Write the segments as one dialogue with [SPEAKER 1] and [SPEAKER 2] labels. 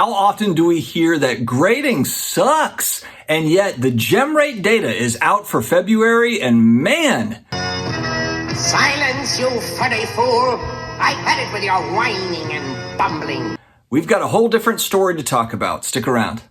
[SPEAKER 1] How often do we hear that grading sucks? And yet the Gemrate data is out for February, and man.
[SPEAKER 2] Silence, you furry fool. I've had it with your whining and bumbling.
[SPEAKER 1] We've got a whole different story to talk about. Stick around.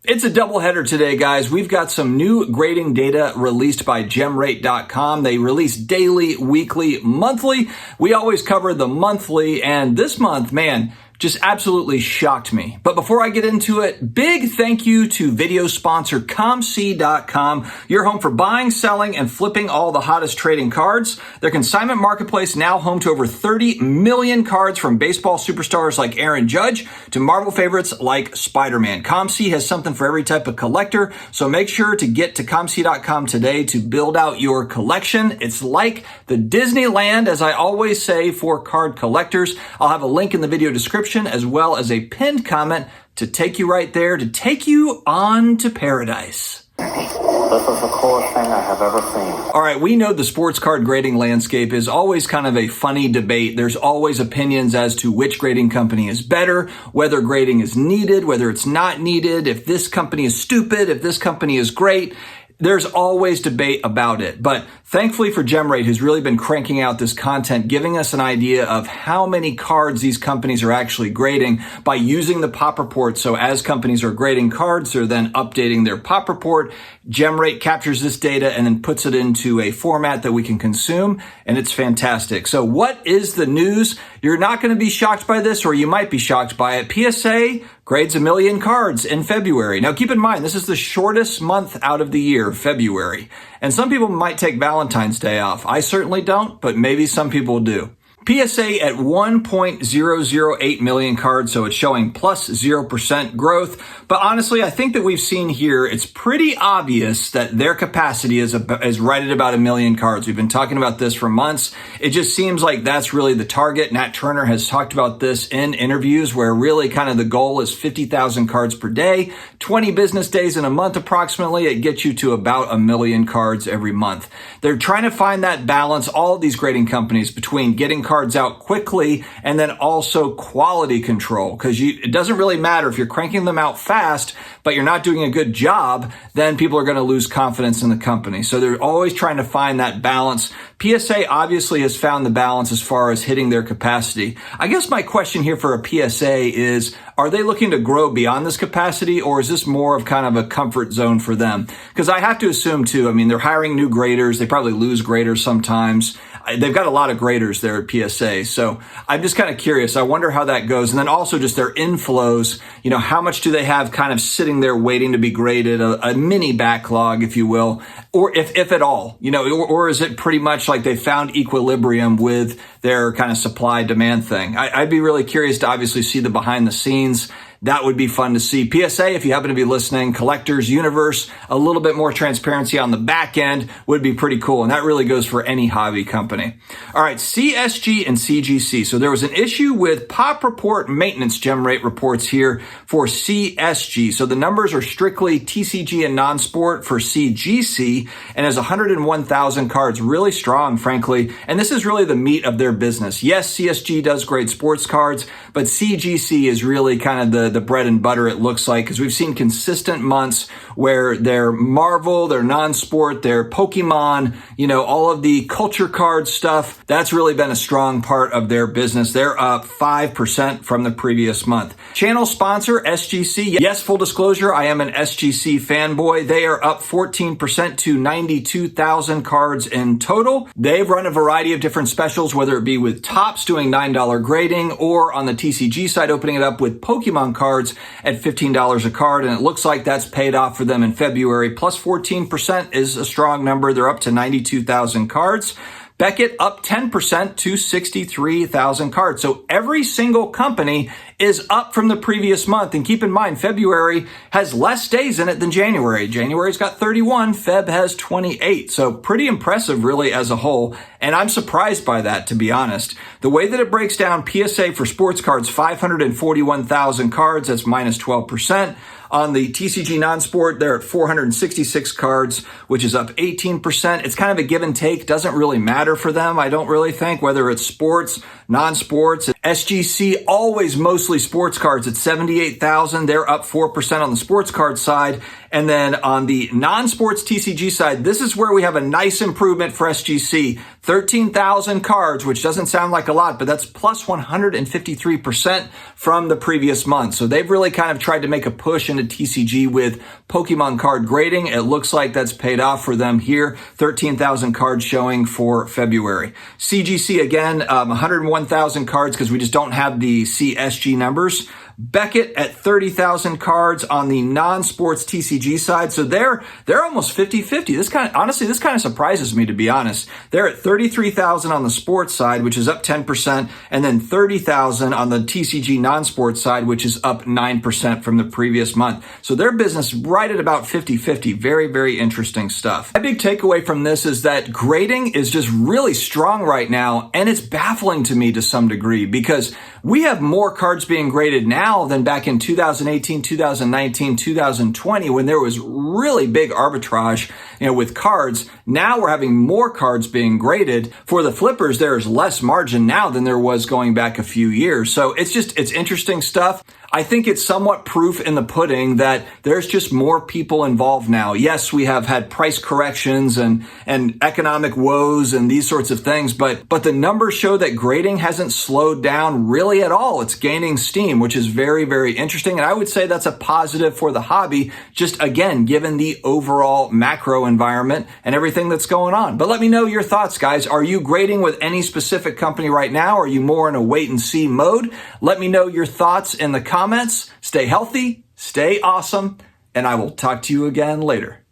[SPEAKER 1] It's a doubleheader today, guys. We've got some new grading data released by Gemrate.com. They release daily, weekly, monthly. We always cover the monthly, and this month, man, just absolutely shocked me. But before I get into it, big thank you to video sponsor COMC.com, your home for buying, selling, and flipping all the hottest trading cards. Their consignment marketplace now home to over 30 million cards, from baseball superstars like Aaron Judge to Marvel favorites like Spider-Man. COMC has something for every type of collector, so make sure to get to COMC.com today to build out your collection. It's like the Disneyland, as I always say, for card collectors. I'll have a link in the video description, as well as a pinned comment to take you right there, to take you on to paradise.
[SPEAKER 3] This is the coolest thing I have ever seen.
[SPEAKER 1] All right, we know the sports card grading landscape is always kind of a funny debate. There's always opinions as to which grading company is better, whether grading is needed, whether it's not needed, if this company is stupid, if this company is great. There's always debate about it, but thankfully for Gemrate, who's really been cranking out this content, giving us an idea of how many cards these companies are actually grading by using the pop report. So as companies are grading cards, they're then updating their pop report. Gemrate captures this data and then puts it into a format that we can consume, and it's fantastic. So what is the news? You're not going to be shocked by this, or you might be shocked by it. PSA grades 1 million cards in February. Now keep in mind, this is the shortest month out of the year, February. And some people might take Valentine's Day off. I certainly don't, but maybe some people do. PSA at 1.008 million cards, so it's showing plus 0% growth. But honestly, I think that we've seen here, it's pretty obvious that their capacity is right at about 1 million cards. We've been talking about this for months. It just seems like that's really the target. Nat Turner has talked about this in interviews, where really kind of the goal is 50,000 cards per day, 20 business days in a month approximately. It gets you to about 1 million cards every month. They're trying to find that balance, all of these grading companies, between getting cards out quickly and then also quality control, because it doesn't really matter if you're cranking them out fast, but you're not doing a good job, then people are going to lose confidence in the company. So they're always trying to find that balance. PSA obviously has found the balance as far as hitting their capacity. I guess my question here for a PSA is, are they looking to grow beyond this capacity, or is this more of kind of a comfort zone for them? Because I have to assume too, I mean, they're hiring new graders. They probably lose graders sometimes. They've got a lot of graders there at PSA. So I'm just kind of curious. I wonder how that goes. And then also just their inflows, how much do they have kind of sitting there waiting to be graded, a mini backlog, if you will, or if at all, or is it pretty much like they found equilibrium with their kind of supply demand thing? I'd be really curious to obviously see the behind the scenes. That would be fun to see. PSA, if you happen to be listening, collectors universe, a little bit more transparency on the back end would be pretty cool. And that really goes for any hobby company. All right, CSG and CGC. So there was an issue with pop report maintenance, Gemrate reports here, for CSG. So the numbers are strictly TCG and non-sport for CGC, and has 101,000 cards, really strong, frankly. And this is really the meat of their business. Yes, CSG does grade sports cards, but CGC is really kind of the bread and butter, it looks like, because we've seen consistent months where their Marvel, their non-sport, their Pokemon, all of the culture card stuff, that's really been a strong part of their business. They're up 5% from the previous month. Channel sponsor, SGC. Yes, full disclosure, I am an SGC fanboy. They are up 14% to 92,000 cards in total. They've run a variety of different specials, whether it be with Topps doing $9 grading, or on the TCG side opening it up with Pokemon cards at $15 a card, and it looks like that's paid off for them in February. Plus 14% is a strong number. They're up to 92,000 cards. Beckett up 10% to 63,000 cards. So every single company is up from the previous month. And keep in mind, February has less days in it than January. January's got 31, Feb has 28. So pretty impressive really as a whole. And I'm surprised by that, to be honest. The way that it breaks down, PSA for sports cards, 541,000 cards, that's minus 12%. On the TCG non-sport, they're at 466 cards, which is up 18%. It's kind of a give and take. Doesn't really matter for them, I don't really think, whether it's sports, non-sports. SGC, always mostly sports cards at 78,000. They're up 4% on the sports card side. And then on the non-sports TCG side, this is where we have a nice improvement for SGC. 13,000 cards, which doesn't sound like a lot, but that's plus 153% from the previous month. So they've really kind of tried to make a push into TCG with Pokemon card grading. It looks like that's paid off for them here. 13,000 cards showing for February. CGC, again, 101,000 cards because we just don't have the CSG numbers. Beckett at 30,000 cards on the non-sports TCG side. So they're almost 50-50. This kind of surprises me, to be honest. They're at 33,000 on the sports side, which is up 10%, and then 30,000 on the TCG non-sports side, which is up 9% from the previous month. So their business right at about 50-50. Very, very interesting stuff. My big takeaway from this is that grading is just really strong right now, and it's baffling to me to some degree because we have more cards being graded now than back in 2018, 2019, 2020, when there was really big arbitrage, with cards. Now we're having more cards being graded. For the flippers, there's less margin now than there was going back a few years. So it's interesting stuff. I think it's somewhat proof in the pudding that there's just more people involved now. Yes, we have had price corrections and economic woes and these sorts of things, but the numbers show that grading hasn't slowed down really at all. It's gaining steam, which is very, very interesting. And I would say that's a positive for the hobby, just again, given the overall macro environment and everything that's going on. But let me know your thoughts, guys. Are you grading with any specific company right now? Are you more in a wait and see mode? Let me know your thoughts in the comments. Stay healthy, stay awesome, and I will talk to you again later.